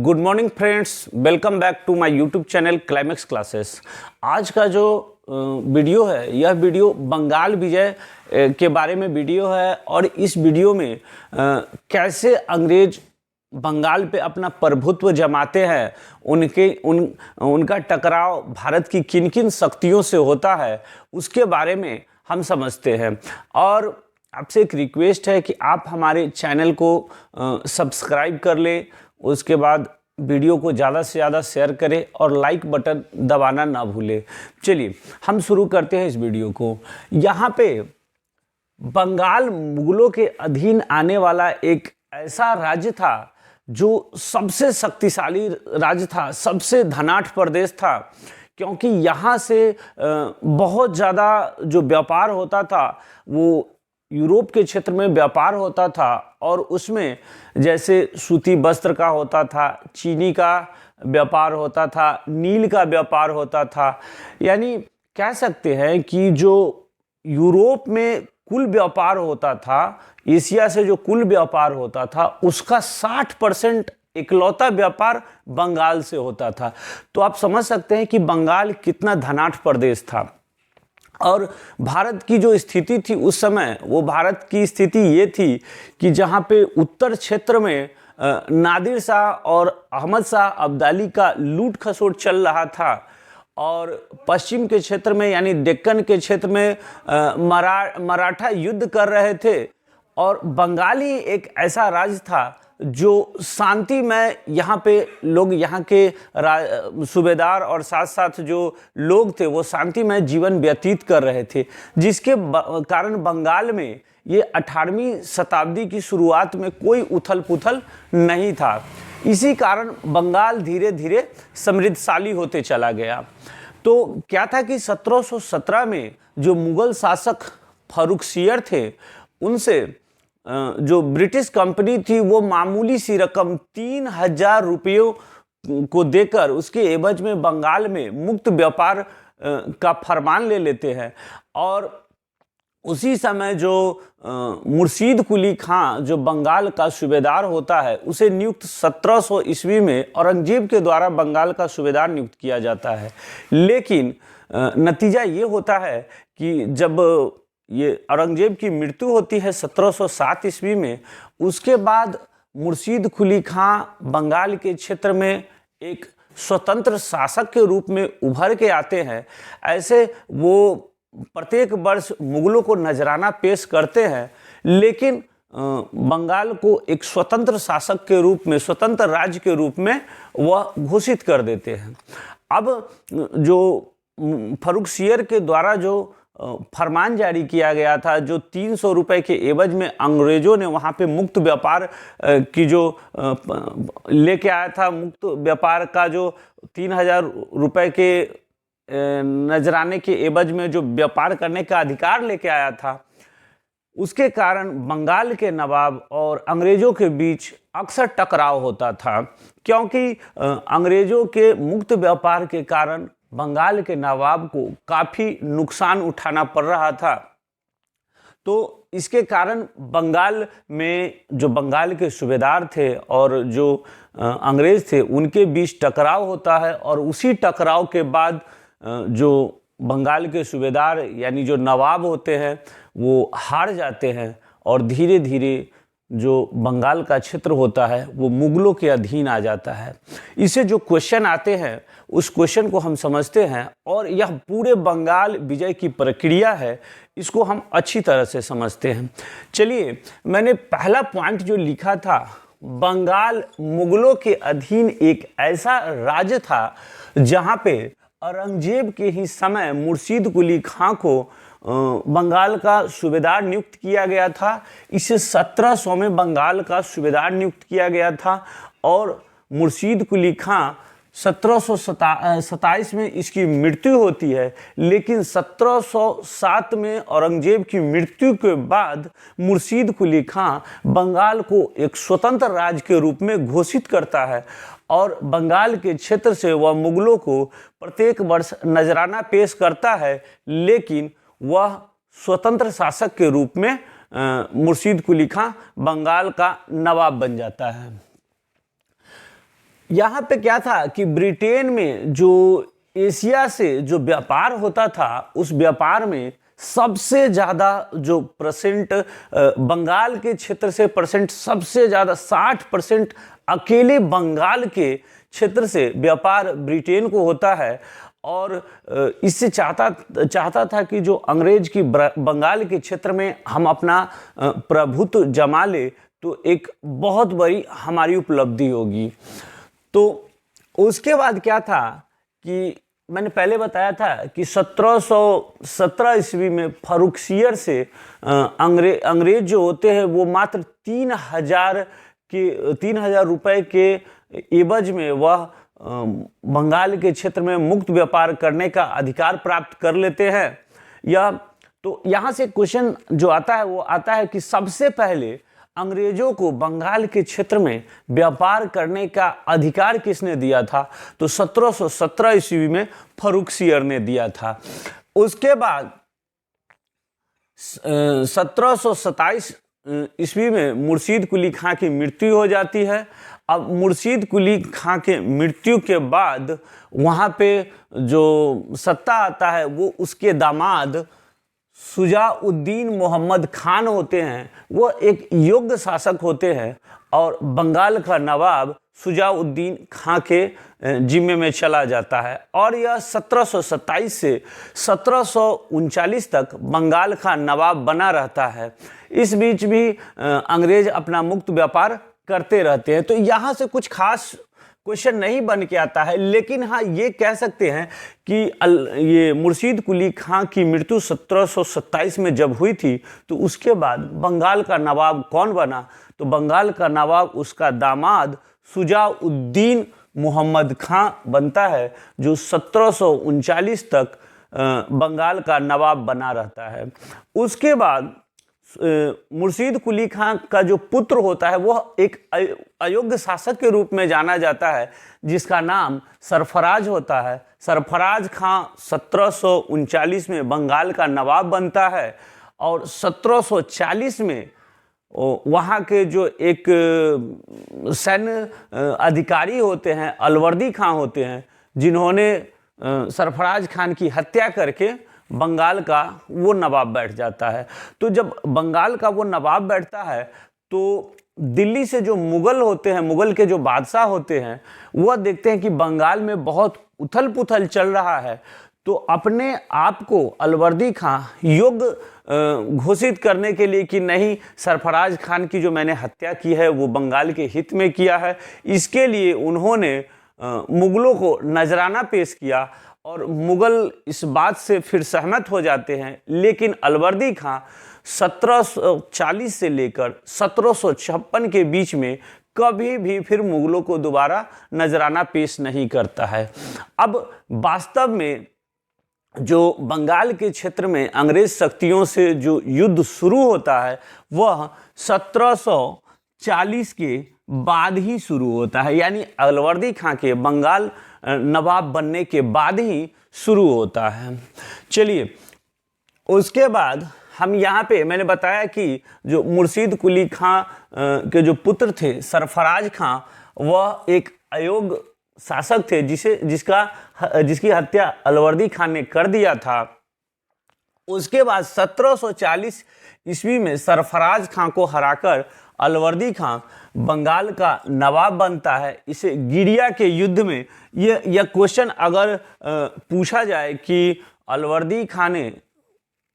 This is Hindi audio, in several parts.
Good morning friends, welcome back to my YouTube channel climax classes. आज का जो वीडियो है यह वीडियो बंगाल विजय के बारे में वीडियो है और इस वीडियो में कैसे अंग्रेज बंगाल पे अपना प्रभुत्व जमाते हैं, उनका टकराव भारत की किन किन शक्तियों से होता है उसके बारे में हम समझते हैं। और आपसे एक रिक्वेस्ट है कि आप हमारे चैनल को सब्सक्राइब कर लें, उसके बाद वीडियो को ज़्यादा से ज़्यादा शेयर करें और लाइक बटन दबाना ना भूलें। चलिए हम शुरू करते हैं इस वीडियो को। यहाँ पे बंगाल मुगलों के अधीन आने वाला एक ऐसा राज्य था जो सबसे शक्तिशाली राज्य था, सबसे धनाढ़ प्रदेश था, क्योंकि यहाँ से बहुत ज़्यादा जो व्यापार होता था वो यूरोप के क्षेत्र में व्यापार होता था और उसमें जैसे सूती वस्त्र का होता था, चीनी का व्यापार होता था, नील का व्यापार होता था। यानी कह सकते हैं कि जो यूरोप में कुल व्यापार होता था, एशिया से जो कुल व्यापार होता था उसका 60% इकलौता व्यापार बंगाल से होता था। तो आप समझ सकते हैं कि बंगाल कितना धनाढ़ प्रदेश था। और भारत की जो स्थिति थी उस समय, वो भारत की स्थिति ये थी कि जहाँ पे उत्तर क्षेत्र में नादिर शाह और अहमद शाह अब्दाली का लूट खसोट चल रहा था और पश्चिम के क्षेत्र में यानी डेक्कन के क्षेत्र में मराठा युद्ध कर रहे थे और बंगाल ही एक ऐसा राज्य था जो शांति में यहाँ पे लोग, यहाँ के सूबेदार और साथ साथ जो लोग थे वो शांति में जीवन व्यतीत कर रहे थे, जिसके कारण बंगाल में ये 18वीं शताब्दी की शुरुआत में कोई उथल पुथल नहीं था। इसी कारण बंगाल धीरे धीरे समृद्धशाली होते चला गया। तो क्या था कि 1717 में जो मुगल शासक फर्रुखसियर थे उनसे जो ब्रिटिश कंपनी थी वो मामूली सी रकम 3000 रुपयों को देकर उसके एवज में बंगाल में मुक्त व्यापार का फरमान ले लेते हैं। और उसी समय जो मुर्शीद कुली खां जो बंगाल का सूबेदार होता है उसे नियुक्त 1700 ईस्वी में औरंगजेब के द्वारा बंगाल का सूबेदार नियुक्त किया जाता है। लेकिन नतीजा ये होता है कि जब ये औरंगजेब की मृत्यु होती है 1707 ईस्वी में, उसके बाद मुर्शीद कुली खां बंगाल के क्षेत्र में एक स्वतंत्र शासक के रूप में उभर के आते हैं। ऐसे वो प्रत्येक वर्ष मुगलों को नजराना पेश करते हैं, लेकिन बंगाल को एक स्वतंत्र शासक के रूप में, स्वतंत्र राज्य के रूप में वह घोषित कर देते हैं। अब जो फर्रुखसियर के द्वारा जो फरमान जारी किया गया था, जो 300 रुपए के एवज में अंग्रेजों ने वहाँ पे मुक्त व्यापार की जो लेके आया था, मुक्त व्यापार का जो 3000 रुपए के नजराने के एवज में जो व्यापार करने का अधिकार लेके आया था, उसके कारण बंगाल के नवाब और अंग्रेजों के बीच अक्सर टकराव होता था, क्योंकि अंग्रेजों के मुक्त व्यापार के कारण बंगाल के नवाब को काफ़ी नुकसान उठाना पड़ रहा था। तो इसके कारण बंगाल में जो बंगाल के सूबेदार थे और जो अंग्रेज थे उनके बीच टकराव होता है और उसी टकराव के बाद जो बंगाल के सूबेदार यानी जो नवाब होते हैं वो हार जाते हैं और धीरे धीरे जो बंगाल का क्षेत्र होता है वो मुगलों के अधीन आ जाता है। इसे जो क्वेश्चन आते हैं उस क्वेश्चन को हम समझते हैं और यह पूरे बंगाल विजय की प्रक्रिया है, इसको हम अच्छी तरह से समझते हैं। चलिए, मैंने पहला पॉइंट जो लिखा था, बंगाल मुगलों के अधीन एक ऐसा राज्य था जहाँ पे औरंगजेब के ही समय मुर्शीद कुली खां को बंगाल का सूबेदार नियुक्त किया गया था। इसे 1700 में बंगाल का सूबेदार नियुक्त किया गया था और मुर्शीद कुली खां 1727 में इसकी मृत्यु होती है। लेकिन 1707 में औरंगजेब की मृत्यु के बाद मुर्शीद कुली खां बंगाल को एक स्वतंत्र राज्य के रूप में घोषित करता है और बंगाल के क्षेत्र से वह मुगलों को प्रत्येक वर्ष नजराना पेश करता है, लेकिन वह स्वतंत्र शासक के रूप में मुर्शीद कुली खां बंगाल का नवाब बन जाता है। यहाँ पे क्या था कि ब्रिटेन में जो एशिया से जो व्यापार होता था, उस व्यापार में सबसे ज़्यादा जो परसेंट बंगाल के क्षेत्र से परसेंट सबसे ज़्यादा 60% अकेले बंगाल के क्षेत्र से व्यापार ब्रिटेन को होता है। और इससे चाहता था कि जो अंग्रेज की बंगाल के क्षेत्र में हम अपना प्रभुत्व जमा ले तो एक बहुत बड़ी हमारी उपलब्धि होगी। तो उसके बाद क्या था कि मैंने पहले बताया था कि 1717 ईस्वी में फर्रुखसियर से अंग्रेज जो होते हैं वो मात्र 3000 रुपए के एवज में वह बंगाल के क्षेत्र में मुक्त व्यापार करने का अधिकार प्राप्त कर लेते हैं। या तो यहाँ से क्वेश्चन जो आता है वो आता है कि सबसे पहले अंग्रेजों को बंगाल के क्षेत्र में व्यापार करने का अधिकार किसने दिया था? तो 1717 ईस्वी में फर्रुखसियर ने दिया था। उसके बाद 1727 ईस्वी में मुर्शीद कुली खां की मृत्यु हो जाती है। अब मुर्शीद कुली खां के मृत्यु के बाद वहाँ पे जो सत्ता आता है वो उसके दामाद शुजाउद्दीन मोहम्मद खान होते हैं। वो एक योग्य शासक होते हैं और बंगाल का नवाब शुजाउद्दीन खां के जिम्मे में चला जाता है। और यह 1727 से 1739 तक बंगाल का नवाब बना रहता है। इस बीच भी अंग्रेज अपना मुक्त व्यापार करते रहते हैं। तो यहाँ से कुछ खास क्वेश्चन नहीं बन के आता है, लेकिन हाँ ये कह सकते हैं कि ये मुर्शीद कुली खां की मृत्यु 1727 में जब हुई थी तो उसके बाद बंगाल का नवाब कौन बना? तो बंगाल का नवाब उसका दामाद शुजाउद्दीन मोहम्मद खां बनता है, जो 1739 तक बंगाल का नवाब बना रहता है। उसके बाद मुर्शीद कुली खां का जो पुत्र होता है वह एक अयोग्य शासक के रूप में जाना जाता है, जिसका नाम सरफराज होता है। सरफराज खां 1739 में बंगाल का नवाब बनता है और 1740 में वहाँ के जो एक सैन्य अधिकारी होते हैं अलवर्दी खां होते हैं, जिन्होंने सरफराज खान की हत्या करके बंगाल का वो नवाब बैठ जाता है। तो जब बंगाल का वो नवाब बैठता है तो दिल्ली से जो मुगल होते हैं, मुगल के जो बादशाह होते हैं, वह देखते हैं कि बंगाल में बहुत उथल पुथल चल रहा है, तो अपने आप को अलवर्दी खां योग्य घोषित करने के लिए कि नहीं, सरफराज खान की जो मैंने हत्या की है वो बंगाल के हित में किया है, इसके लिए उन्होंने मुगलों को नजराना पेश किया और मुगल इस बात से फिर सहमत हो जाते हैं। लेकिन अलवर्दी खां 1740 से लेकर 1756 के बीच में कभी भी फिर मुगलों को दोबारा नजराना पेश नहीं करता है। अब वास्तव में जो बंगाल के क्षेत्र में अंग्रेज शक्तियों से जो युद्ध शुरू होता है वह 1740 के बाद ही शुरू होता है, यानी अलवर्दी खां के बंगाल नवाब बनने के बाद ही शुरू होता है। चलिए, उसके बाद हम यहाँ पे मैंने बताया कि जो मुर्शीद कुली खां के जो पुत्र थे सरफराज खां, वह एक अयोग्य शासक थे जिसकी हत्या अलवर्दी खान ने कर दिया था। उसके बाद 1740 ईस्वी में सरफराज खां को हराकर अलवर्दी खां बंगाल का नवाब बनता है। इसे गिरिया के युद्ध में यह क्वेश्चन अगर पूछा जाए कि अलवर्दी खां ने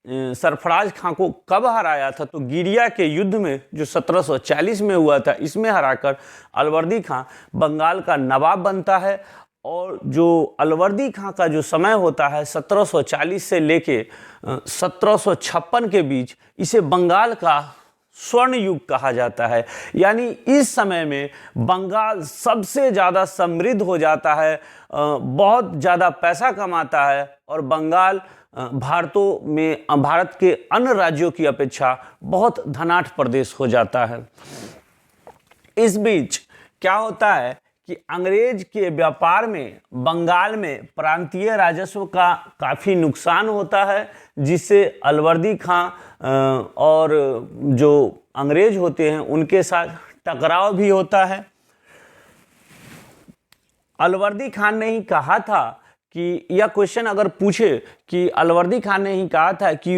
सरफराज खां को कब हराया था, तो गिरिया के युद्ध में जो 1740 में हुआ था, इसमें हराकर अलवर्दी खां बंगाल का नवाब बनता है। और जो अलवर्दी खां का जो समय होता है 1740 से लेके 1756 के बीच, इसे बंगाल का स्वर्ण युग कहा जाता है। यानी इस समय में बंगाल सबसे ज़्यादा समृद्ध हो जाता है, बहुत ज़्यादा पैसा कमाता है और बंगाल भारत के अन्य राज्यों की अपेक्षा बहुत धनाढ़ प्रदेश हो जाता है। इस बीच क्या होता है कि अंग्रेज के व्यापार में बंगाल में प्रांतीय राजस्व का काफ़ी नुकसान होता है, जिससे अलवर्दी खां और जो अंग्रेज होते हैं उनके साथ टकराव भी होता है। अलवर्दी खान ने ही कहा था कि, यह क्वेश्चन अगर पूछे कि अलवर्दी खान ने ही कहा था कि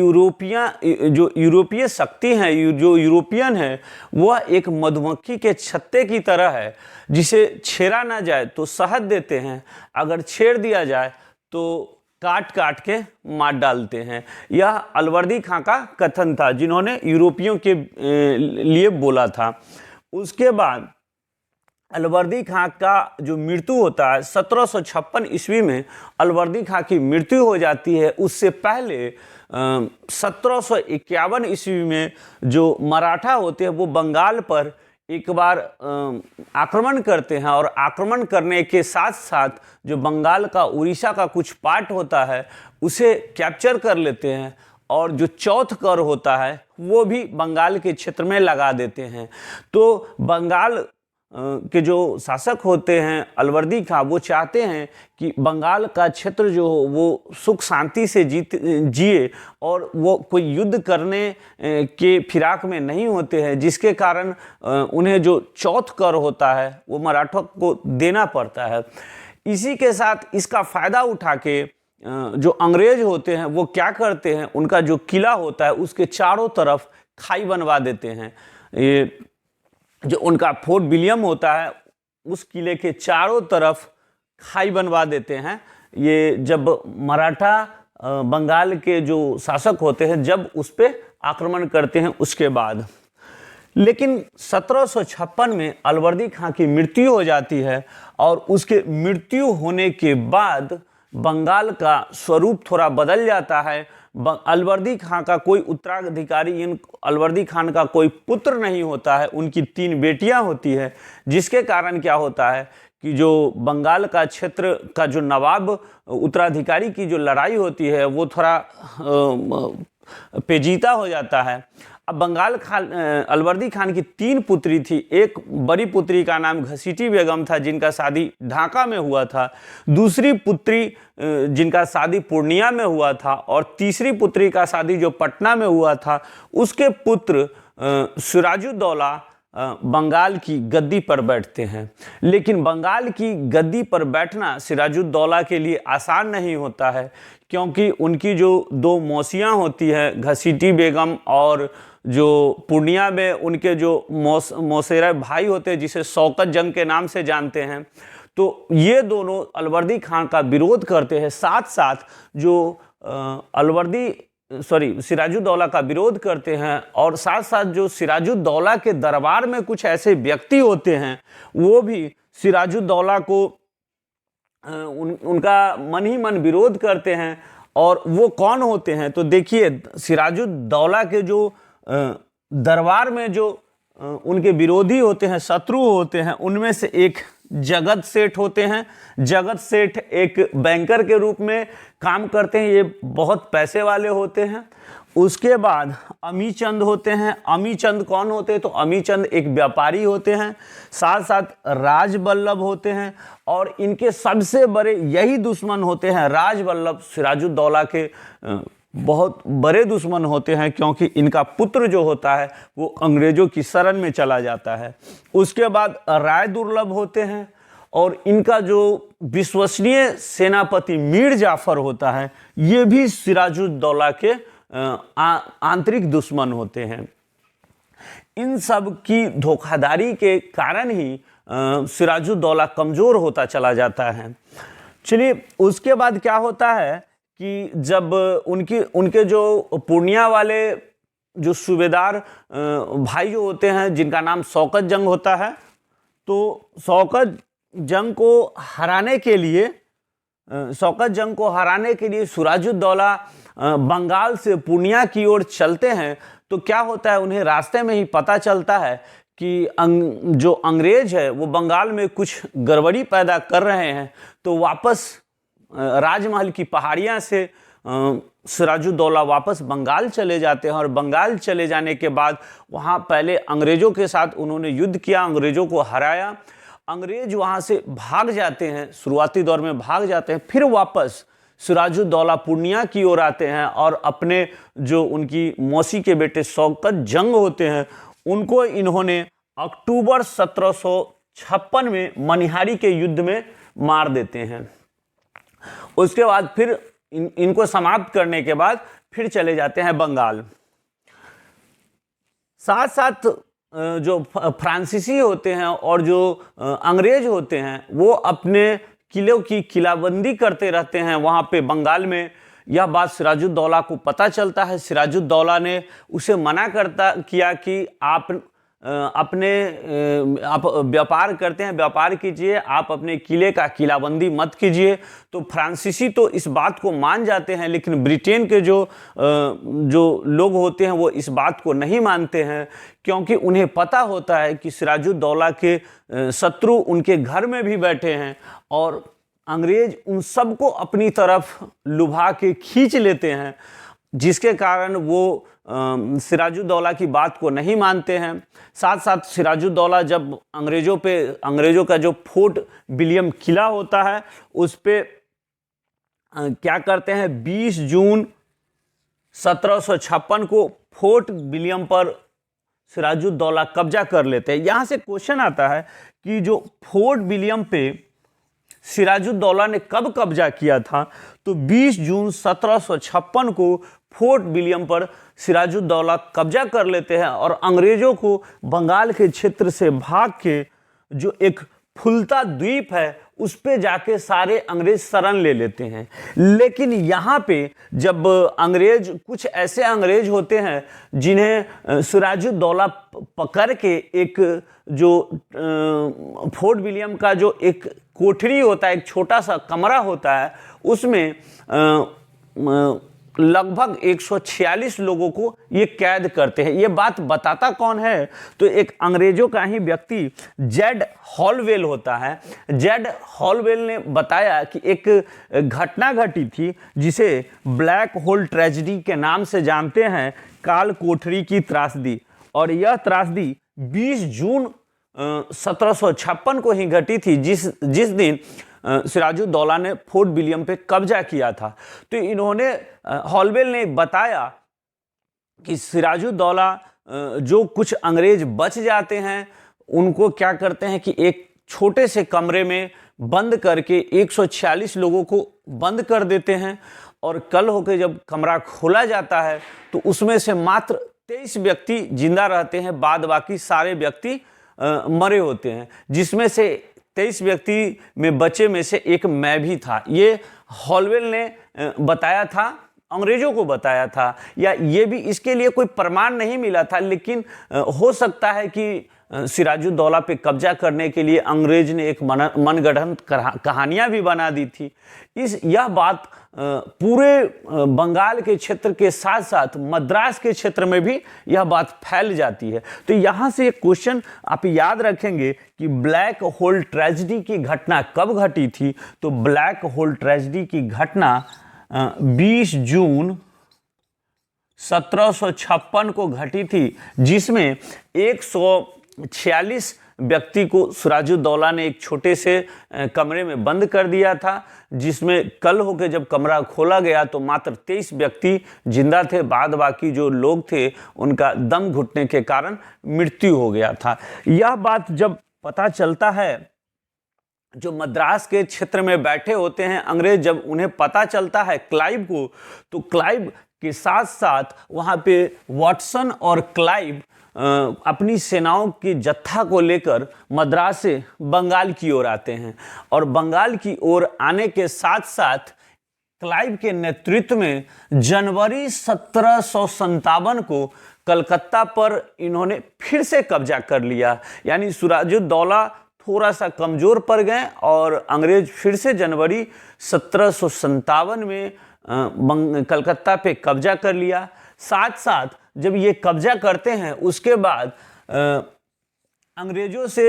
जो यूरोपीय शक्ति हैं, जो यूरोपियन है, वह एक मधुमक्खी के छत्ते की तरह है, जिसे छेड़ा ना जाए तो शहद देते हैं, अगर छेड़ दिया जाए तो काट काट के मार डालते हैं। यह अलवर्दी खां का कथन था, जिन्होंने यूरोपियों के लिए बोला था। उसके बाद अलवर्दी खां का जो मृत्यु होता है 1756 ईस्वी में अलवर्दी खां की मृत्यु हो जाती है। उससे पहले 1751 ईस्वी में जो मराठा होते हैं वो बंगाल पर एक बार आक्रमण करते हैं, और आक्रमण करने के साथ साथ जो बंगाल का उड़ीसा का कुछ पार्ट होता है उसे कैप्चर कर लेते हैं, और जो चौथ कर होता है वो भी बंगाल के क्षेत्र में लगा देते हैं। तो बंगाल के जो शासक होते हैं अलवर्दी खां, वो चाहते हैं कि बंगाल का क्षेत्र जो हो वो सुख शांति से जिए, और वो कोई युद्ध करने के फिराक में नहीं होते हैं, जिसके कारण उन्हें जो चौथ कर होता है वो मराठों को देना पड़ता है। इसी के साथ इसका फ़ायदा उठा के जो अंग्रेज होते हैं वो क्या करते हैं, उनका जो किला होता है उसके चारों तरफ खाई बनवा देते हैं। ये जो उनका फोर्ट विलियम होता है उस किले के चारों तरफ खाई बनवा देते हैं। ये जब मराठा बंगाल के जो शासक होते हैं जब उस पर आक्रमण करते हैं उसके बाद। लेकिन 1756 में अलवर्दी खां की मृत्यु हो जाती है, और उसके मृत्यु होने के बाद बंगाल का स्वरूप थोड़ा बदल जाता है। अलवर्दी खां का कोई उत्तराधिकारी, अलवर्दी खान का कोई पुत्र नहीं होता है, उनकी 3 बेटियां होती है, जिसके कारण क्या होता है कि जो बंगाल का क्षेत्र का जो नवाब उत्तराधिकारी की जो लड़ाई होती है वो थोड़ा पेचीदा हो जाता है। अब बंगाल खान अलवर्दी खान की 3 पुत्री थी। एक बड़ी पुत्री का नाम घसीटी बेगम था, जिनका शादी ढाका में हुआ था। दूसरी पुत्री जिनका शादी पूर्णिया में हुआ था, और तीसरी पुत्री का शादी जो पटना में हुआ था, उसके पुत्र सिराजुद्दौला बंगाल की गद्दी पर बैठते हैं। लेकिन बंगाल की गद्दी पर बैठना सिराजुद्दौला के लिए आसान नहीं होता है, क्योंकि उनकी जो 2 मौसियाँ होती हैं, घसीटी बेगम, और जो पूर्णिया में उनके जो मौसेरा भाई होते हैं जिसे शौकत जंग के नाम से जानते हैं, तो ये दोनों अलवर्दी खान का विरोध करते हैं। साथ साथ जो सिराजुद्दौला का विरोध करते हैं, और साथ साथ जो सिराजुद्दौला के दरबार में कुछ ऐसे व्यक्ति होते हैं वो भी सिराजुद्दौला को उनका मन ही मन विरोध करते हैं। और वो कौन होते हैं, तो देखिए सिराजुद्दौला के जो दरबार में जो उनके विरोधी होते हैं, शत्रु होते हैं, उनमें से एक जगत सेठ होते हैं। जगत सेठ एक बैंकर के रूप में काम करते हैं, ये बहुत पैसे वाले होते हैं। उसके बाद अमीचंद होते हैं। अमीचंद कौन होते हैं, तो अमीचंद एक व्यापारी होते हैं। साथ साथ राजबल्लभ होते हैं, और इनके सबसे बड़े यही दुश्मन होते हैं। राजबल्लभ सिराजुद्दौला के बहुत बड़े दुश्मन होते हैं, क्योंकि इनका पुत्र जो होता है वो अंग्रेजों की शरण में चला जाता है। उसके बाद राय दुर्लभ होते हैं, और इनका जो विश्वसनीय सेनापति मीर जाफर होता है ये भी सिराजुद्दौला के आंतरिक दुश्मन होते हैं। इन सब की धोखाधड़ी के कारण ही सिराजुद्दौला कमज़ोर होता चला जाता है। चलिए, उसके बाद क्या होता है कि जब उनके जो पूर्णिया वाले जो सूबेदार भाई जो होते हैं जिनका नाम शौकत जंग होता है, तो शौकत जंग को हराने के लिए सिराजुद्दौला बंगाल से पूर्णिया की ओर चलते हैं। तो क्या होता है, उन्हें रास्ते में ही पता चलता है कि जो अंग्रेज है वो बंगाल में कुछ गड़बड़ी पैदा कर रहे हैं। तो वापस राजमहल की पहाड़ियाँ से सिराजुद्दौला वापस बंगाल चले जाते हैं, और बंगाल चले जाने के बाद वहाँ पहले अंग्रेज़ों के साथ उन्होंने युद्ध किया, अंग्रेज़ों को हराया। अंग्रेज वहाँ से भाग जाते हैं, शुरुआती दौर में भाग जाते हैं, फिर वापस सिराजुद्दौला पूर्णिया की ओर आते हैं, और अपने जो उनकी मौसी के बेटे शौकत जंग होते हैं उनको इन्होंने अक्टूबर 1756 में मनिहारी के युद्ध में मार देते हैं। उसके बाद फिर इनको समाप्त करने के बाद फिर चले जाते हैं बंगाल। साथ साथ जो फ्रांसीसी होते हैं और जो अंग्रेज होते हैं वो अपने किलों की किलाबंदी करते रहते हैं वहाँ पे बंगाल में। यह बात सिराजुद्दौला को पता चलता है। सिराजुद्दौला ने उसे मना किया कि आप आप व्यापार करते हैं, व्यापार कीजिए, आप अपने किले का किलाबंदी मत कीजिए। तो फ्रांसीसी तो इस बात को मान जाते हैं, लेकिन ब्रिटेन के जो लोग होते हैं वो इस बात को नहीं मानते हैं, क्योंकि उन्हें पता होता है कि सिराजुद्दौला के शत्रु उनके घर में भी बैठे हैं और अंग्रेज उन सबको अपनी तरफ लुभा के खींच लेते हैं, जिसके कारण वो सिराजुद्दौला की बात को नहीं मानते हैं। साथ साथ सिराजुद्दौला जब अंग्रेज़ों का जो फोर्ट विलियम किला होता है उस पे क्या करते हैं, 20 जून 1756 को फोर्ट विलियम पर सिराजुद्दौला कब्जा कर लेते हैं। यहाँ से क्वेश्चन आता है कि जो फोर्ट विलियम पे सिराजुद्दौला ने कब कब्जा किया था, तो 20 जून 1756 को फोर्ट विलियम पर सिराजुद्दौला कब्जा कर लेते हैं और अंग्रेजों को बंगाल के क्षेत्र से भाग के जो एक फुलता द्वीप है उस पे जाके सारे अंग्रेज शरण ले लेते हैं। लेकिन यहाँ पे जब कुछ ऐसे अंग्रेज होते हैं जिन्हें सिराजुद्दौला पकड़ के एक जो फोर्ट विलियम का जो एक कोठरी होता है, एक छोटा सा कमरा होता है, उसमें लगभग 146 लोगों को ये कैद करते हैं। ये बात बताता कौन है, तो एक अंग्रेजों का ही व्यक्ति जेड हॉलवेल होता है। जेड हॉलवेल ने बताया कि एक घटना घटी थी जिसे ब्लैक होल ट्रेजेडी के नाम से जानते हैं, काल कोठरी की त्रासदी। और यह त्रासदी 20 जून 1756 को ही घटी थी, जिस दिन सिराजुद्दौला ने फोर्ट विलियम पे कब्जा किया था। तो इन्होंने हॉलवेल ने बताया कि सिराजुद्दौला जो कुछ अंग्रेज बच जाते हैं उनको क्या करते हैं कि एक छोटे से कमरे में बंद करके 146 लोगों को बंद कर देते हैं और कल होकर जब कमरा खोला जाता है तो उसमें से मात्र 23 व्यक्ति जिंदा रहते हैं, बाद बाकी सारे व्यक्ति मरे होते हैं, जिसमें से 23 व्यक्ति में बचे में से एक मैं भी था। ये हॉलवेल ने बताया था, अंग्रेजों को बताया था, या ये भी इसके लिए कोई प्रमाण नहीं मिला था, लेकिन हो सकता है कि सिराजुद्दौला पे कब्जा करने के लिए अंग्रेज ने एक मनगढ़ंत कहानियां भी बना दी थी। यह बात पूरे बंगाल के क्षेत्र के साथ साथ मद्रास के क्षेत्र में भी यह बात फैल जाती है। तो यहाँ से एक क्वेश्चन आप याद रखेंगे कि ब्लैक होल ट्रेजेडी की घटना कब घटी थी, तो ब्लैक होल ट्रेजेडी की घटना 20 जून 1756 को घटी थी, जिसमें 146 व्यक्ति को सिराजुद्दौला ने एक छोटे से कमरे में बंद कर दिया था, जिसमें कल होकर जब कमरा खोला गया तो मात्र 23 व्यक्ति जिंदा थे, बाद बाकी जो लोग थे उनका दम घुटने के कारण मृत्यु हो गया था। यह बात जब पता चलता है, जो मद्रास के क्षेत्र में बैठे होते हैं अंग्रेज, जब उन्हें पता चलता है क्लाइव को, तो क्लाइव के साथ साथ वहाँ पे वाटसन और क्लाइव अपनी सेनाओं के जत्था को लेकर मद्रास से बंगाल की ओर आते हैं। और बंगाल की ओर आने के साथ साथ क्लाइव के नेतृत्व में जनवरी 1757 को कलकत्ता पर इन्होंने फिर से कब्जा कर लिया। यानी सिराजुद्दौला थोड़ा सा कमज़ोर पड़ गए और अंग्रेज फिर से जनवरी 1757 में कलकत्ता पे कब्जा कर लिया। साथ साथ जब ये कब्जा करते हैं उसके बाद अंग्रेजों से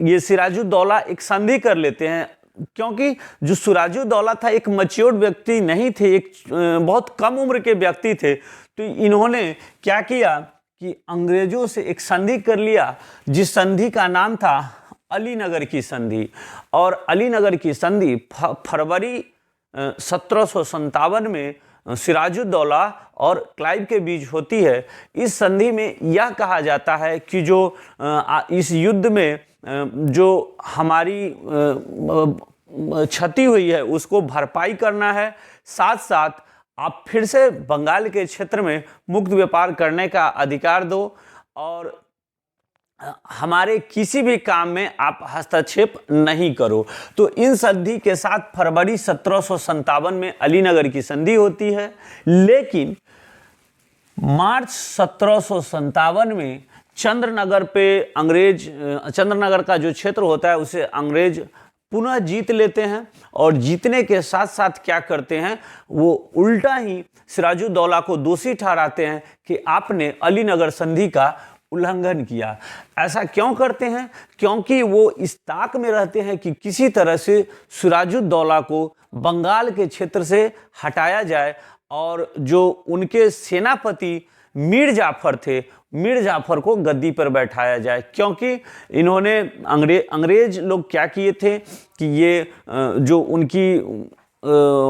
ये सिराजुद्दौला एक संधि कर लेते हैं, क्योंकि जो सिराजुद्दौला था एक मैच्योर्ड व्यक्ति नहीं थे, एक बहुत कम उम्र के व्यक्ति थे। तो इन्होंने क्या किया कि अंग्रेजों से एक संधि कर लिया, जिस संधि का नाम था अलीनगर की संधि। और अलीनगर की संधि फरवरी 1757 में सिराजुद्दौला और क्लाइव के बीच होती है। इस संधि में यह कहा जाता है कि जो इस युद्ध में जो हमारी क्षति हुई है उसको भरपाई करना है। साथ साथ आप फिर से बंगाल के क्षेत्र में मुक्त व्यापार करने का अधिकार दो और हमारे किसी भी काम में आप हस्तक्षेप नहीं करो। तो इन संधि के साथ फरवरी 1757 में अलीनगर की संधि होती है, लेकिन मार्च 1757 में चंद्रनगर पे चंद्रनगर का जो क्षेत्र होता है उसे अंग्रेज पुनः जीत लेते हैं और जीतने के साथ साथ क्या करते हैं, वो उल्टा ही सिराजुद्दौला को दोषी ठहराते हैं कि आपने अलीनगर संधि का उल्लंघन किया। ऐसा क्यों करते हैं? क्योंकि वो इस ताक में रहते हैं कि किसी तरह से सिराजुद्दौला को बंगाल के क्षेत्र से हटाया जाए और जो उनके सेनापति मीर जाफर थे, मीर जाफर को गद्दी पर बैठाया जाए। क्योंकि इन्होंने अंग्रेज लोग क्या किए थे कि ये जो उनकी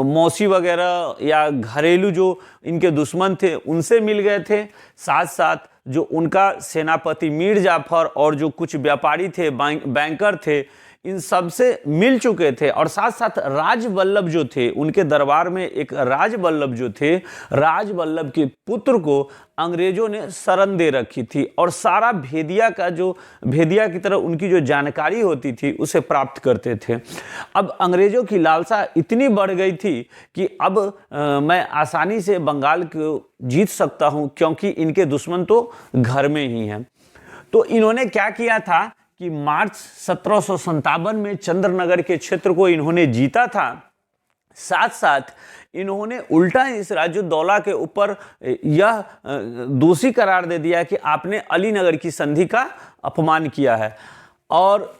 मौसी वगैरह या घरेलू जो इनके दुश्मन थे उनसे मिल गए थे। साथ साथ जो उनका सेनापति मीर जाफर और जो कुछ व्यापारी थे, बैंकर थे, इन सब से मिल चुके थे। और साथ साथ राजवल्लभ जो थे, उनके दरबार में एक राजवल्लभ जो थे, राजवल्लभ के पुत्र को अंग्रेजों ने शरण दे रखी थी और सारा भेदिया की तरह उनकी जो जानकारी होती थी उसे प्राप्त करते थे। अब अंग्रेजों की लालसा इतनी बढ़ गई थी कि अब मैं आसानी से बंगाल को जीत सकता हूं क्योंकि इनके दुश्मन तो घर में ही हैं। तो इन्होंने क्या किया था कि मार्च 1757 में चंद्रनगर के क्षेत्र को इन्होंने जीता था। साथ साथ इन्होंने उल्टा ही सिराजुद्दौला के ऊपर यह दोषी करार दे दिया कि आपने अलीनगर की संधि का अपमान किया है। और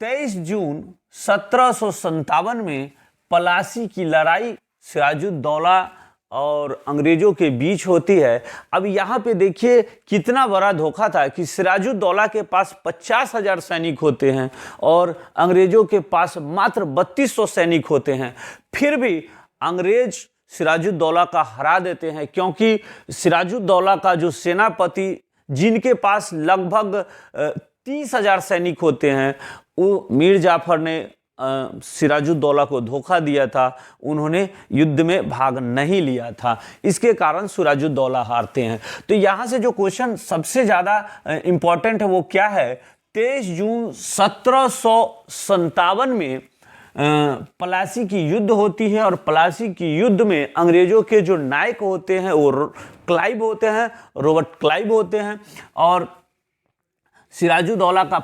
23 जून 1757 में पलासी की लड़ाई सिराजुद्दौला और अंग्रेजों के बीच होती है। अब यहाँ पे देखिए कितना बड़ा धोखा था कि सिराजुद्दौला के पास 50,000 सैनिक होते हैं और अंग्रेजों के पास मात्र 3200 सैनिक होते हैं। फिर भी अंग्रेज सिराजुद्दौला का हरा देते हैं क्योंकि सिराजुद्दौला का जो सेनापति जिनके पास लगभग 30,000 सैनिक होते हैं, वो मीर जाफर ने सिराजुद्दौला को धोखा दिया था। उन्होंने युद्ध में भाग नहीं लिया था, इसके कारण सिराजुद्दौला हारते हैं। तो यहाँ से जो क्वेश्चन सबसे ज़्यादा इम्पॉर्टेंट है वो क्या है, 23 जून 1757 में पलासी की युद्ध होती है और पलासी की युद्ध में अंग्रेजों के जो नायक होते हैं वो क्लाइव होते हैं, रॉबर्ट क्लाइव होते हैं। और सिराजुद्दौला का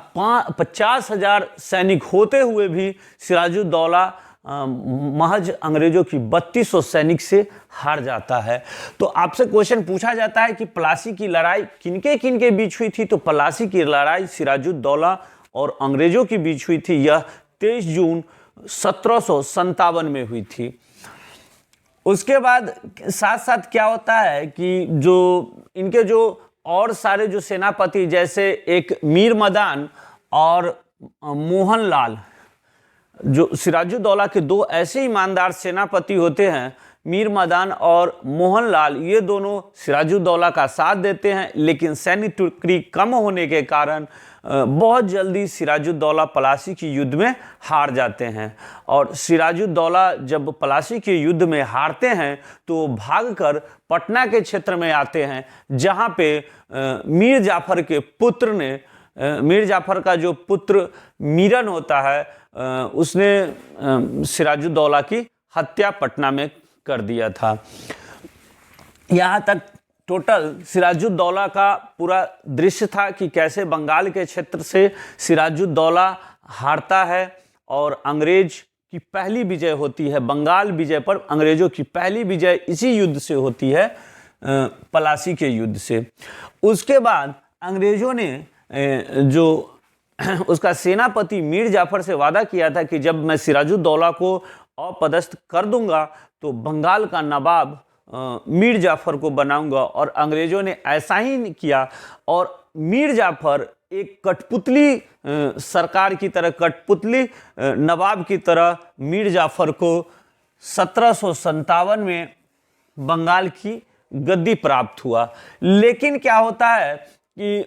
50,000 सैनिक होते हुए भी सिराजुद्दौला महज अंग्रेजों की 3200 सैनिक से हार जाता है। तो आपसे क्वेश्चन पूछा जाता है कि पलासी की लड़ाई किनके किनके बीच हुई थी, तो पलासी की लड़ाई सिराजुद्दौला और अंग्रेजों के बीच हुई थी। यह 23 जून 1757 में हुई थी। उसके बाद साथ साथ क्या होता है कि जो इनके जो और सारे जो सेनापति, जैसे एक मीर मदान और मोहनलाल, जो सिराजुद्दौला के दो ऐसे ईमानदार सेनापति होते हैं, मीर मदान और मोहनलाल, ये दोनों सिराजुद्दौला का साथ देते हैं। लेकिन सैन्य टुकड़ी कम होने के कारण बहुत जल्दी सिराजुद्दौला पलासी की युद्ध में हार जाते हैं। और सिराजुद्दौला जब पलासी के युद्ध में हारते हैं तो भागकर पटना के क्षेत्र में आते हैं, जहां पे मीर जाफर के पुत्र ने, मीर जाफर का जो पुत्र मीरन होता है, उसने सिराजुद्दौला की हत्या पटना में कर दिया था। यहाँ तक टोटल सिराजुद्दौला का पूरा दृश्य था कि कैसे बंगाल के क्षेत्र से सिराजुद्दौला हारता है और अंग्रेज की पहली विजय होती है। बंगाल विजय पर अंग्रेजों की पहली विजय इसी युद्ध से होती है, पलासी के युद्ध से। उसके बाद अंग्रेजों ने जो उसका सेनापति मीर जाफर से वादा किया था कि जब मैं सिराजुद्दौला को अपदस्थ कर दूंगा तो बंगाल का नवाब मीर जाफर को बनाऊंगा। और अंग्रेजों ने ऐसा ही किया और मीर जाफर एक कठपुतली सरकार की तरह, कठपुतली नवाब की तरह मीर जाफर को 1757 में बंगाल की गद्दी प्राप्त हुआ। लेकिन क्या होता है कि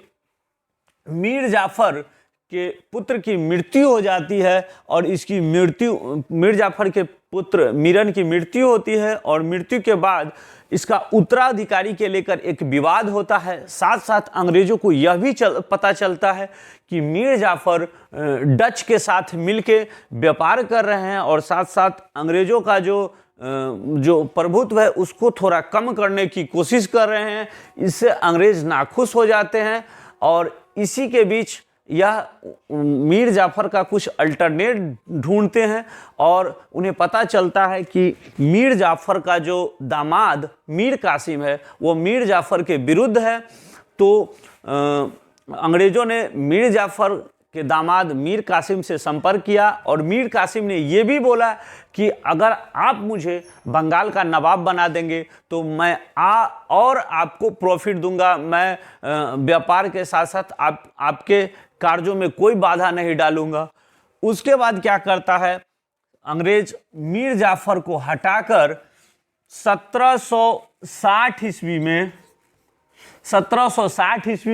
मीर जाफर के पुत्र की मृत्यु हो जाती है और इसकी मृत्यु मीर जाफर के पुत्र मीरन की मृत्यु होती है और मृत्यु के बाद इसका उत्तराधिकारी के लेकर एक विवाद होता है। साथ साथ अंग्रेजों को यह भी पता चलता है कि मीर जाफर डच के साथ मिलके व्यापार कर रहे हैं और साथ साथ अंग्रेजों का जो प्रभुत्व है उसको थोड़ा कम करने की कोशिश कर रहे हैं। इससे अंग्रेज नाखुश हो जाते हैं और इसी के बीच यह मीर जाफर का कुछ अल्टरनेट ढूंढते हैं और उन्हें पता चलता है कि मीर जाफर का जो दामाद मीर कासिम है वो मीर जाफर के विरुद्ध है। तो अंग्रेज़ों ने मीर जाफर के दामाद मीर कासिम से संपर्क किया और मीर कासिम ने ये भी बोला कि अगर आप मुझे बंगाल का नवाब बना देंगे तो मैं और आपको प्रॉफिट दूंगा, मैं व्यापार के साथ साथ आपके कार्यों में कोई बाधा नहीं डालूंगा। उसके बाद क्या करता है, अंग्रेज मीर जाफर को हटाकर 1760 ईस्वी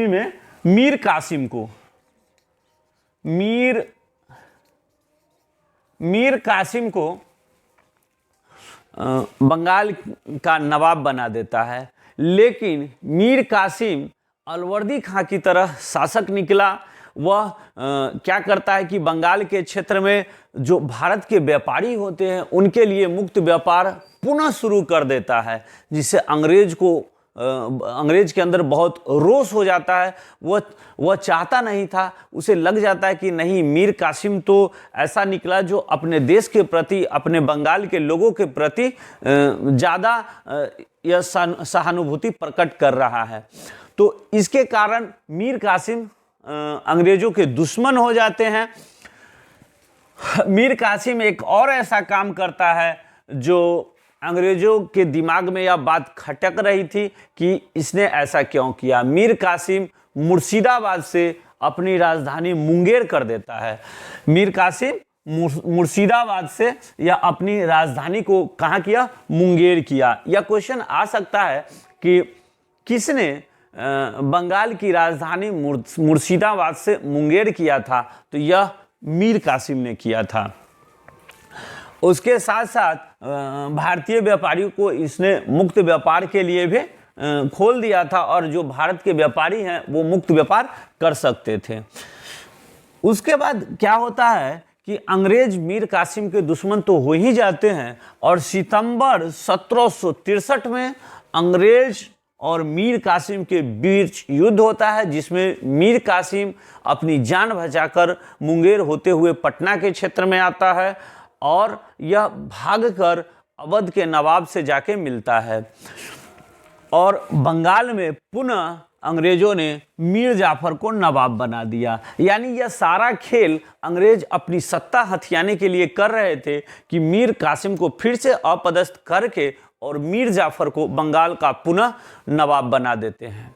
में मीर कासिम को बंगाल का नवाब बना देता है। लेकिन मीर कासिम अलवर्दी खां की तरह शासक निकला। वह क्या करता है कि बंगाल के क्षेत्र में जो भारत के व्यापारी होते हैं उनके लिए मुक्त व्यापार पुनः शुरू कर देता है, जिससे अंग्रेज के अंदर बहुत रोष हो जाता है। वह चाहता नहीं था, उसे लग जाता है कि नहीं, मीर कासिम तो ऐसा निकला जो अपने देश के प्रति, अपने बंगाल के लोगों के प्रति ज़्यादा यह सहानुभूति प्रकट कर रहा है। तो इसके कारण मीर कासिम अंग्रेजों के दुश्मन हो जाते हैं। मीर कासिम एक और ऐसा काम करता है जो अंग्रेजों के दिमाग में यह बात खटक रही थी कि इसने ऐसा क्यों किया। मीर कासिम मुर्शिदाबाद से अपनी राजधानी मुंगेर कर देता है। मीर कासिम मुर्शिदाबाद से या अपनी राजधानी को कहाँ किया, मुंगेर किया। यह क्वेश्चन आ सकता है कि किसने बंगाल की राजधानी मुर्शिदाबाद से मुंगेर किया था, तो यह मीर कासिम ने किया था। उसके साथ साथ भारतीय व्यापारियों को इसने मुक्त व्यापार के लिए भी खोल दिया था और जो भारत के व्यापारी हैं वो मुक्त व्यापार कर सकते थे। उसके बाद क्या होता है कि अंग्रेज मीर कासिम के दुश्मन तो हो ही जाते हैं और सितंबर 1763 में अंग्रेज और मीर कासिम के बीच युद्ध होता है, जिसमें मीर कासिम अपनी जान बचाकर मुंगेर होते हुए पटना के क्षेत्र में आता है और यह भागकर अवध के नवाब से जाके मिलता है और बंगाल में पुनः अंग्रेजों ने मीर जाफर को नवाब बना दिया। यानी यह सारा खेल अंग्रेज अपनी सत्ता हथियाने के लिए कर रहे थे कि मीर कासिम को फिर से अपदस्थ करके और मीर जाफर को बंगाल का पुनः नवाब बना देते हैं।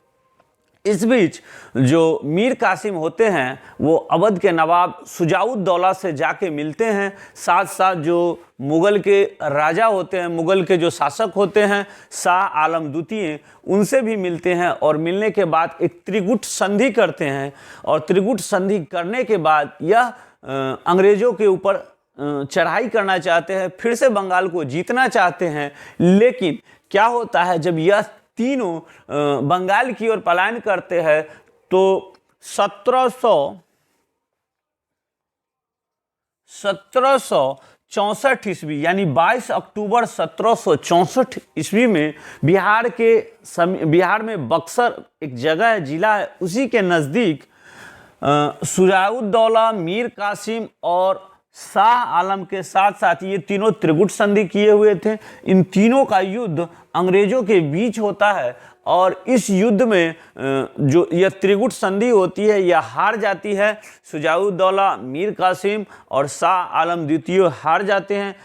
इस बीच जो मीर कासिम होते हैं वो अवध के नवाब शुजाउद्दौला से जाके मिलते हैं। साथ साथ जो मुगल के राजा होते हैं, मुगल के जो शासक होते हैं शाह आलम द्वितीय, उनसे भी मिलते हैं और मिलने के बाद एक त्रिगुट संधि करते हैं और त्रिगुट संधि करने के बाद यह अंग्रेजों के ऊपर चढ़ाई करना चाहते हैं, फिर से बंगाल को जीतना चाहते हैं। लेकिन क्या होता है, जब यह तीनों बंगाल की ओर पलायन करते हैं तो 1764 ईस्वी यानी 22 अक्टूबर 1764 ईस्वी में बिहार में बक्सर एक जगह है, जिला है, उसी के नज़दीक शुजाउद्दौला, मीर कासिम और शाह आलम के साथ साथ ये तीनों त्रिगुट संधि किए हुए थे। इन तीनों का युद्ध अंग्रेजों के बीच होता है और इस युद्ध में जो यह त्रिगुट संधि होती है यह हार जाती है। शुजाउद्दौला, मीर कासिम और शाह आलम द्वितीय हार जाते हैं।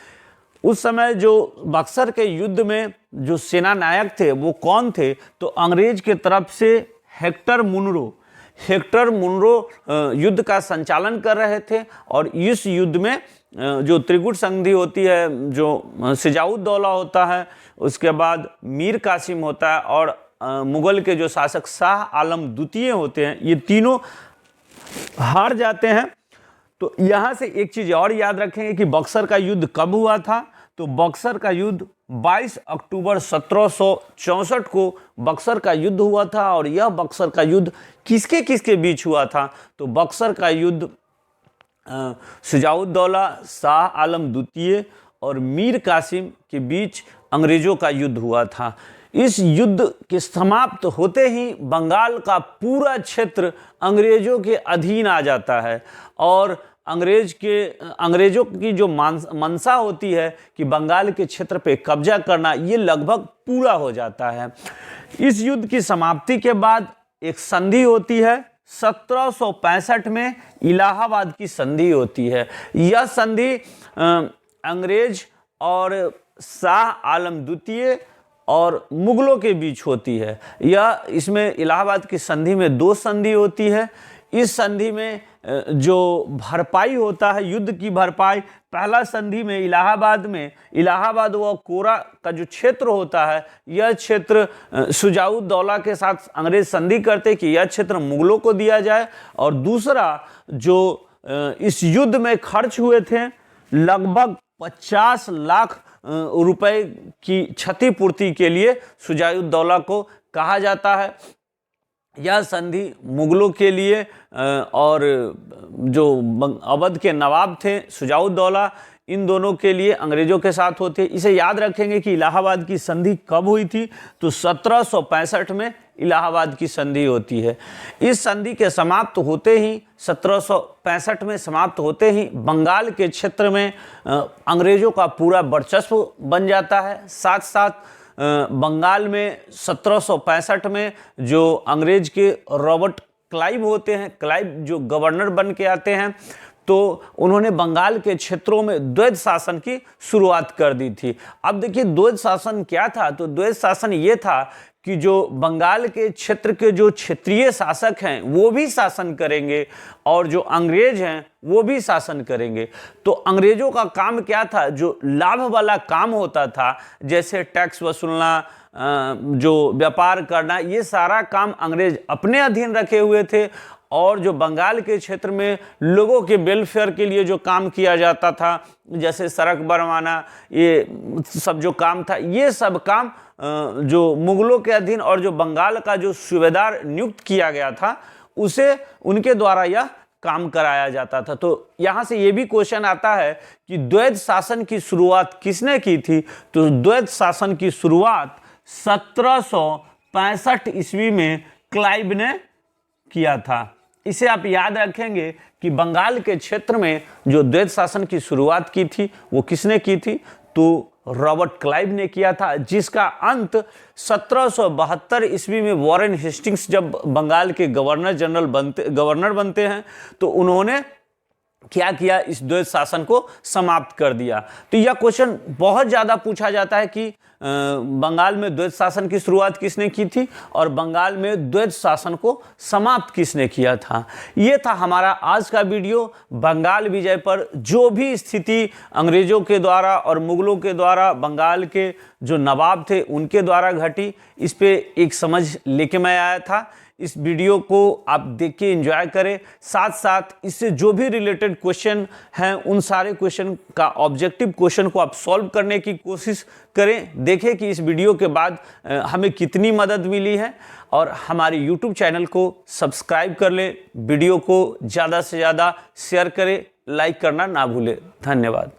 उस समय जो बक्सर के युद्ध में जो सेना नायक थे वो कौन थे, तो अंग्रेज के तरफ से हेक्टर मुनरो युद्ध का संचालन कर रहे थे और इस युद्ध में जो त्रिगुट संधि होती है, जो शुजाउद्दौला होता है, उसके बाद मीर कासिम होता है और मुगल के जो शासक शाह आलम द्वितीय होते हैं, ये तीनों हार जाते हैं। तो यहाँ से एक चीज़ और याद रखेंगे कि बक्सर का युद्ध कब हुआ था। तो बक्सर का युद्ध 22 अक्टूबर 1764 को बक्सर का युद्ध हुआ था। और यह बक्सर का युद्ध किसके किसके बीच हुआ था? तो बक्सर का युद्ध शुजाउद्दौला, शाह आलम द्वितीय और मीर कासिम के बीच अंग्रेज़ों का युद्ध हुआ था। इस युद्ध के समाप्त होते ही बंगाल का पूरा क्षेत्र अंग्रेज़ों के अधीन आ जाता है। और अंग्रेज़ों की जो मंशा होती है कि बंगाल के क्षेत्र पे कब्जा करना, ये लगभग पूरा हो जाता है। इस युद्ध की समाप्ति के बाद एक संधि होती है। 1765 में इलाहाबाद की संधि होती है। यह संधि अंग्रेज और शाह आलम द्वितीय और मुगलों के बीच होती है। इसमें इलाहाबाद की संधि में 2 संधि होती है। इस संधि में जो भरपाई होता है, युद्ध की भरपाई, पहला संधि में इलाहाबाद व कोरा का जो क्षेत्र होता है, यह क्षेत्र शुजाउद्दौला के साथ अंग्रेज संधि करते कि यह क्षेत्र मुगलों को दिया जाए। और दूसरा जो इस युद्ध में खर्च हुए थे लगभग 50 लाख रुपए की क्षतिपूर्ति के लिए शुजाउद्दौला को कहा जाता है। यह संधि मुगलों के लिए और जो अवध के नवाब थे शुजाउद्दौला, इन दोनों के लिए अंग्रेज़ों के साथ होते। इसे याद रखेंगे कि इलाहाबाद की संधि कब हुई थी? तो 1765 में इलाहाबाद की संधि होती है। इस संधि के समाप्त होते ही 1765 में समाप्त होते ही बंगाल के क्षेत्र में अंग्रेज़ों का पूरा वर्चस्व बन जाता है। साथ साथ बंगाल में 1765 में जो अंग्रेज के रॉबर्ट क्लाइव होते हैं, क्लाइव जो गवर्नर बन के आते हैं, तो उन्होंने बंगाल के क्षेत्रों में द्वैध शासन की शुरुआत कर दी थी। अब देखिए द्वैध शासन क्या था? तो द्वैध शासन ये था कि जो बंगाल के क्षेत्र के जो क्षेत्रीय शासक हैं वो भी शासन करेंगे और जो अंग्रेज हैं वो भी शासन करेंगे। तो अंग्रेजों का काम क्या था? जो लाभ वाला काम होता था, जैसे टैक्स वसूलना, जो व्यापार करना, ये सारा काम अंग्रेज अपने अधीन रखे हुए थे। और जो बंगाल के क्षेत्र में लोगों के वेलफेयर के लिए जो काम किया जाता था, जैसे सड़क बनवाना, ये सब जो काम था, ये सब काम जो मुगलों के अधीन और जो बंगाल का जो सूबेदार नियुक्त किया गया था उसे उनके द्वारा यह काम कराया जाता था। तो यहाँ से ये भी क्वेश्चन आता है कि द्वैध शासन की शुरुआत किसने की थी? तो द्वैध शासन की शुरुआत 1765 ईस्वी में क्लाइव ने किया था। इसे आप याद रखेंगे कि बंगाल के क्षेत्र में जो द्वैध शासन की शुरुआत की थी वो किसने की थी? तो रॉबर्ट क्लाइव ने किया था, जिसका अंत 1772 ईस्वी में वॉरेन हेस्टिंग्स जब बंगाल के गवर्नर बनते हैं तो उन्होंने क्या किया? इस द्वैध शासन को समाप्त कर दिया। तो यह क्वेश्चन बहुत ज़्यादा पूछा जाता है कि बंगाल में द्वैध शासन की शुरुआत किसने की थी और बंगाल में द्वैध शासन को समाप्त किसने किया था। ये था हमारा आज का वीडियो बंगाल विजय पर। जो भी स्थिति अंग्रेज़ों के द्वारा और मुगलों के द्वारा बंगाल के जो नवाब थे उनके द्वारा घटी, इस पे एक समझ लेके मैं आया था। इस वीडियो को आप देख के एंजॉय करें। साथ साथ इससे जो भी रिलेटेड क्वेश्चन हैं उन सारे क्वेश्चन का ऑब्जेक्टिव क्वेश्चन को आप सॉल्व करने की कोशिश करें। देखें कि इस वीडियो के बाद हमें कितनी मदद मिली है। और हमारे YouTube चैनल को सब्सक्राइब कर लें, वीडियो को ज़्यादा से ज़्यादा शेयर करें, लाइक करना ना भूलें। धन्यवाद।